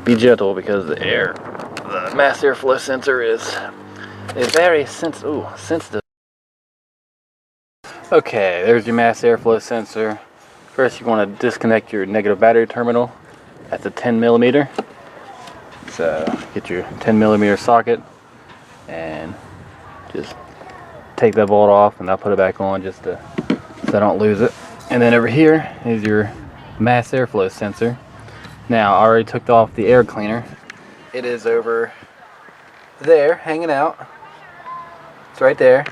Be gentle because the mass airflow sensor is very sensitive. Okay, there's your mass airflow sensor. First, you want to disconnect your negative battery terminal. That's a 10mm. So get your 10mm socket and just take that bolt off, and I'll put it back on just so I don't lose it. And then over here is your mass airflow sensor. Now I already took off the air cleaner. It is over there hanging out. It's right there.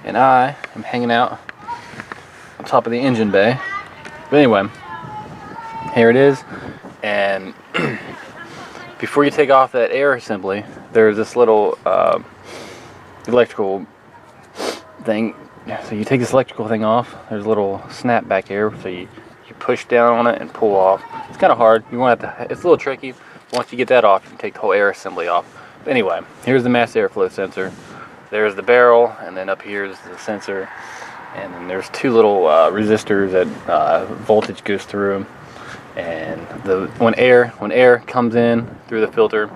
And I am hanging out on top of the engine bay. But anyway, here it is. And before you take off that air assembly, there's this little electrical thing. So you take this electrical thing off. There's a little snap back here. So you push down on it and pull off. It's kind of hard. You won't have to. It's a little tricky. Once you get that off, you can take the whole air assembly off. But anyway, here's the mass airflow sensor. There's the barrel, and then up here is the sensor, and then there's two little resistors that voltage goes through. And when air comes in through the filter,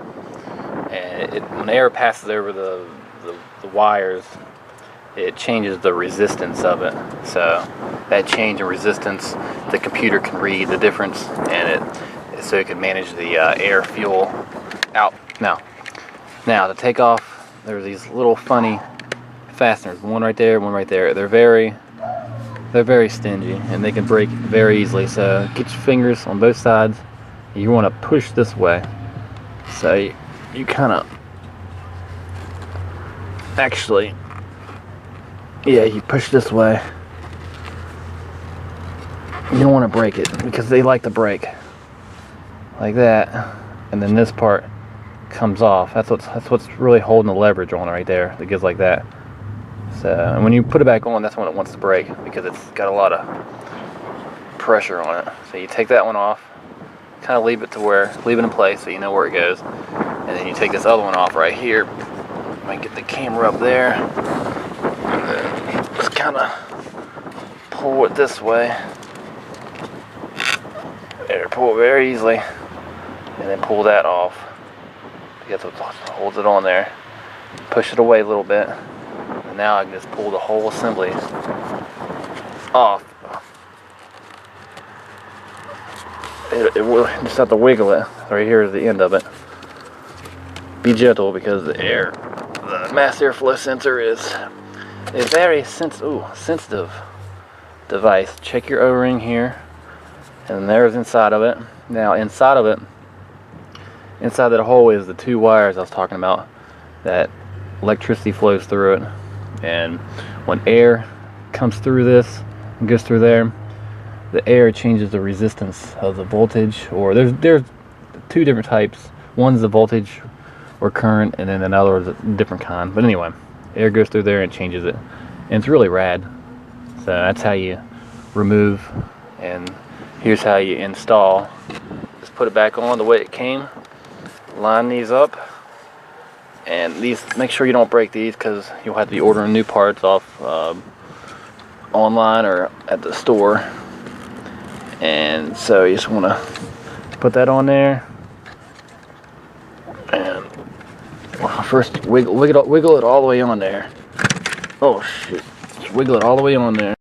and when air passes over the wires, it changes the resistance of it. So that change in resistance, the computer can read the difference, and so it can manage the air fuel out. Now to take off, there's these little funny fasteners, one right there, one right there. They're very stingy, and they can break very easily. So get your fingers on both sides. You want to push this way. So you kind of actually, yeah, you push this way. You don't want to break it because they like to break like that, and then this part comes off. That's what's really holding the leverage on right there. It goes like that. So, and when you put it back on, that's when it wants to break because it's got a lot of pressure on it. So you take that one off, kind of leave it in place so you know where it goes, and then you take this other one off right here. Might get the camera up there, and then just kind of pull it this way. There, pull it very easily, and then pull that off. That's what holds it on there. Push it away a little bit, and now I can just pull the whole assembly off. It will just have to wiggle it. Right here is the end of it. Be gentle because the mass airflow sensor is a very sensitive device. Check your O-ring here, and there's inside of it. Now inside that hole is the two wires I was talking about that electricity flows through it, and when air comes through this and goes through there, the air changes the resistance of the voltage. Or there's two different types. One's the voltage or current, and then another is a different kind. But anyway, air goes through there and changes it, and it's really rad. So that's how you remove, and here's how you install. Just put it back on the way it came. Line these up, and these, make sure you don't break these because you'll have to be ordering new parts off online or at the store. And so you just want to put that on there, and first wiggle it all the way on there. Oh shit, just wiggle it all the way on there.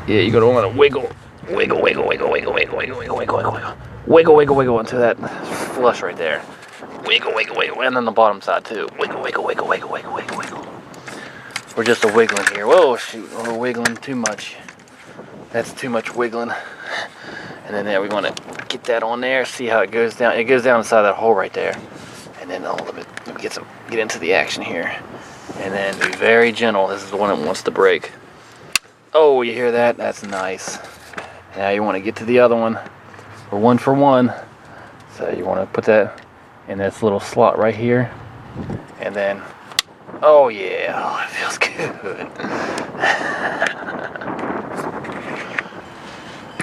Yeah, you're gonna want to wiggle until that flush right there. Wiggle, and then the bottom side too. Wiggle. We're just a wiggling here. Whoa, shoot, we're wiggling too much. That's too much wiggling. And then there, we want to get that on there. See how it goes down. It goes down inside that hole right there. And then all of it. Get into the action here. And then be very gentle. This is the one that wants to break. Oh, you hear that? That's nice. Now you want to get to the other one. We're one for one. So you want to put that in this little slot right here, and then, oh yeah, it feels good.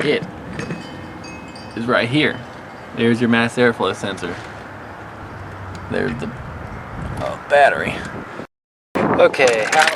It is right here. There's your mass airflow sensor. There's the battery. Okay, how